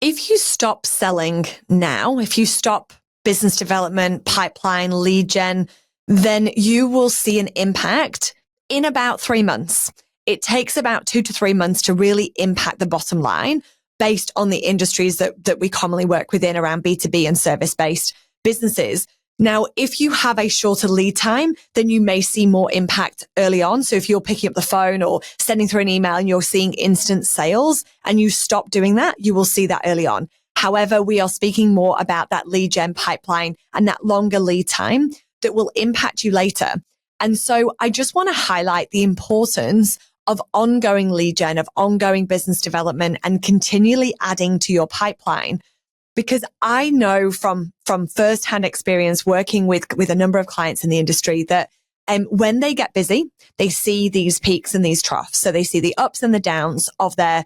If you stop selling now, if you stop business development, pipeline, lead gen, then you will see an impact in about 3 months. It takes about 2 to 3 months to really impact the bottom line based on the industries that we commonly work within around B2B and service-based businesses. Now, if you have a shorter lead time, then you may see more impact early on. So if you're picking up the phone or sending through an email and you're seeing instant sales and you stop doing that, you will see that early on. However, we are speaking more about that lead gen pipeline and that longer lead time that will impact you later. And so I just want to highlight the importance of ongoing lead gen, of ongoing business development and continually adding to your pipeline. Because I know from firsthand experience working with a number of clients in the industry that when they get busy, they see these peaks and these troughs. So they see the ups and the downs of their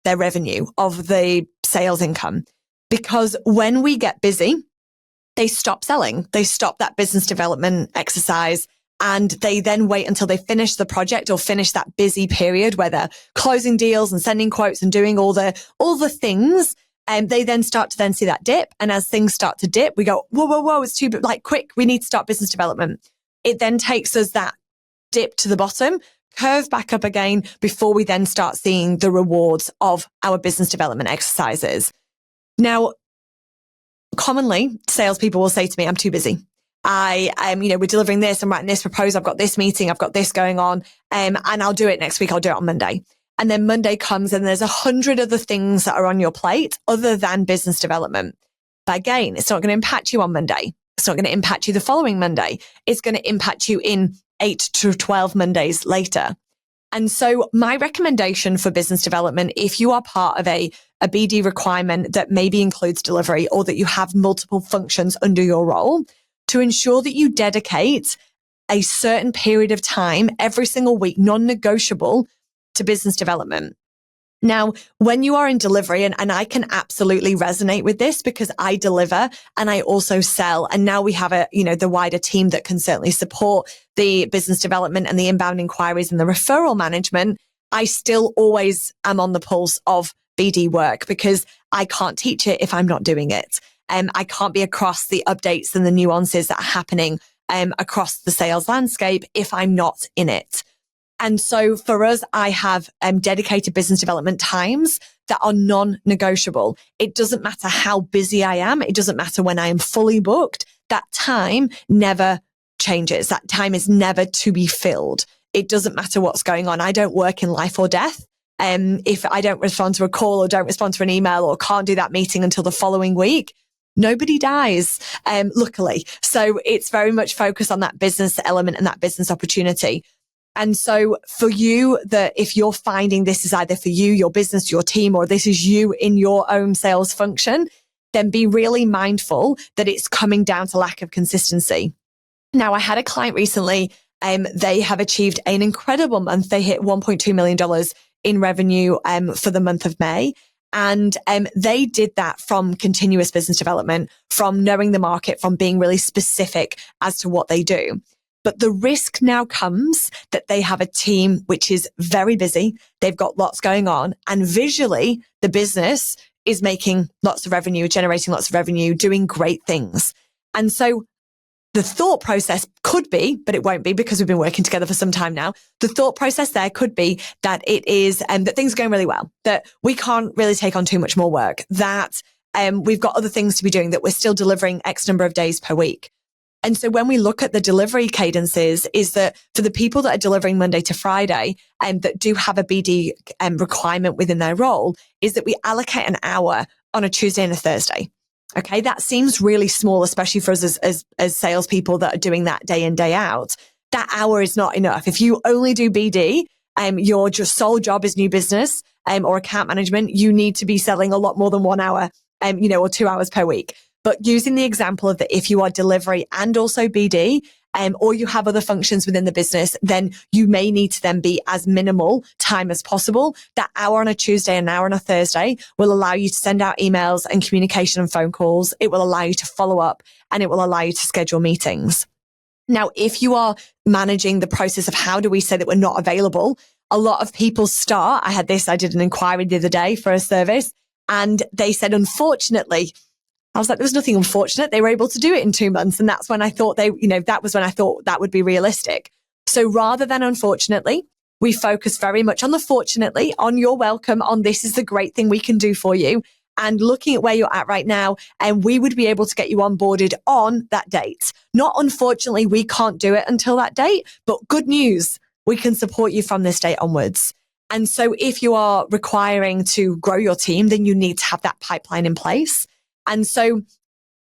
revenue, of the sales income. Because when we get busy, they stop selling. They stop that business development exercise and they then wait until they finish the project or finish that busy period where they're closing deals and sending quotes and doing all the things. And they then start to then see that dip. And as things start to dip, we go, whoa, it's too, quick. We need to start business development. It then takes us that dip to the bottom, curve back up again before we then start seeing the rewards of our business development exercises. Now, commonly salespeople will say to me, I'm too busy. We're delivering this, I'm writing this proposal, I've got this meeting, I've got this going on, and I'll do it next week. I'll do it on Monday. And then Monday comes and there's 100 other things that are on your plate other than business development. But again, it's not going to impact you on Monday. It's not going to impact you the following Monday. It's going to impact you in 8 to 12 Mondays later. And so my recommendation for business development, if you are part of a BD requirement that maybe includes delivery or that you have multiple functions under your role, to ensure that you dedicate a certain period of time every single week, non-negotiable, to business development. Now, when you are in delivery, and I can absolutely resonate with this because I deliver and I also sell. And now we have the wider team that can certainly support the business development and the inbound inquiries and the referral management. I still always am on the pulse of BD work because I can't teach it if I'm not doing it. I can't be across the updates and the nuances that are happening across the sales landscape if I'm not in it. And so for us, I have dedicated business development times that are non-negotiable. It doesn't matter how busy I am. It doesn't matter when I am fully booked. That time never changes. That time is never to be filled. It doesn't matter what's going on. I don't work in life or death. If I don't respond to a call or don't respond to an email or can't do that meeting until the following week, nobody dies, luckily. So it's very much focused on that business element and that business opportunity. And so for you, that if you're finding this is either for you, your business, your team, or this is you in your own sales function, then be really mindful that it's coming down to lack of consistency. Now, I had a client recently, they have achieved an incredible month. They hit $1.2 million in revenue for the month of May. And they did that from continuous business development, from knowing the market, from being really specific as to what they do. But the risk now comes that they have a team which is very busy. They've got lots going on. And visually, the business is making lots of revenue, generating lots of revenue, doing great things. And so the thought process could be, but it won't be because we've been working together for some time now. The thought process there could be that it is, that things are going really well, that we can't really take on too much more work, that we've got other things to be doing, that we're still delivering X number of days per week. And so when we look at the delivery cadences, is that for the people that are delivering Monday to Friday and that do have a BD requirement within their role, is that we allocate an hour on a Tuesday and a Thursday. Okay, that seems really small, especially for us as salespeople that are doing that day in, day out. That hour is not enough. If you only do BD, your just sole job is new business or account management, you need to be selling a lot more than 1 hour, or 2 hours per week. But using the example of that, if you are delivery and also BD, or you have other functions within the business, then you may need to then be as minimal time as possible. That hour on a Tuesday and an hour on a Thursday will allow you to send out emails and communication and phone calls. It will allow you to follow up and it will allow you to schedule meetings. Now, if you are managing the process of how do we say that we're not available, a lot of people start, I did an inquiry the other day for a service. And they said, unfortunately, I was like, there was nothing unfortunate. They were able to do it in 2 months. And that's when I thought that was when I thought that would be realistic. So rather than unfortunately, we focus very much on the fortunately, on your welcome, on this is the great thing we can do for you. And looking at where you're at right now, and we would be able to get you onboarded on that date. Not unfortunately, we can't do it until that date, but good news, we can support you from this date onwards. And so if you are requiring to grow your team, then you need to have that pipeline in place. And so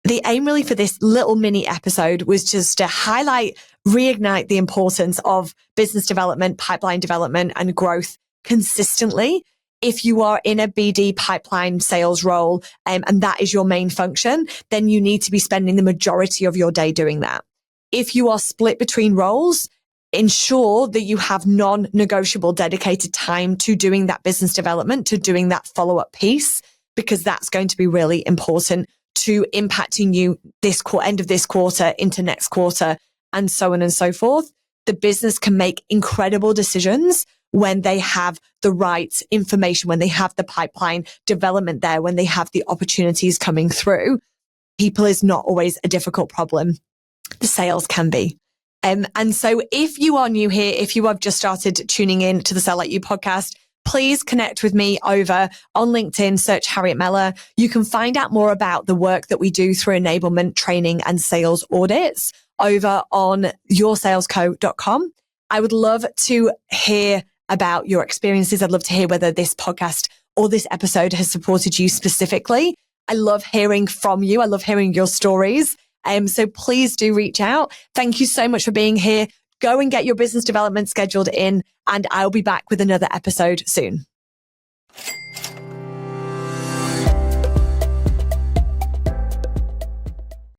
the aim really for this little mini episode was just to highlight, reignite the importance of business development, pipeline development, and growth consistently. If you are in a BD pipeline sales role, and that is your main function, then you need to be spending the majority of your day doing that. If you are split between roles, ensure that you have non-negotiable dedicated time to doing that business development, to doing that follow-up piece, because that's going to be really important to impacting you this end of this quarter into next quarter, and so on and so forth. The business can make incredible decisions when they have the right information, when they have the pipeline development there, when they have the opportunities coming through. People is not always a difficult problem. The sales can be. And so if you are new here, if you have just started tuning in to the Sell Like You podcast, please connect with me over on LinkedIn, search Harriet Meller. You can find out more about the work that we do through enablement, training, and sales audits over on yoursalesco.com. I would love to hear about your experiences. I'd love to hear whether this podcast or this episode has supported you specifically. I love hearing from you. I love hearing your stories. So please do reach out. Thank you so much for being here. Go and get your business development scheduled in, and I'll be back with another episode soon.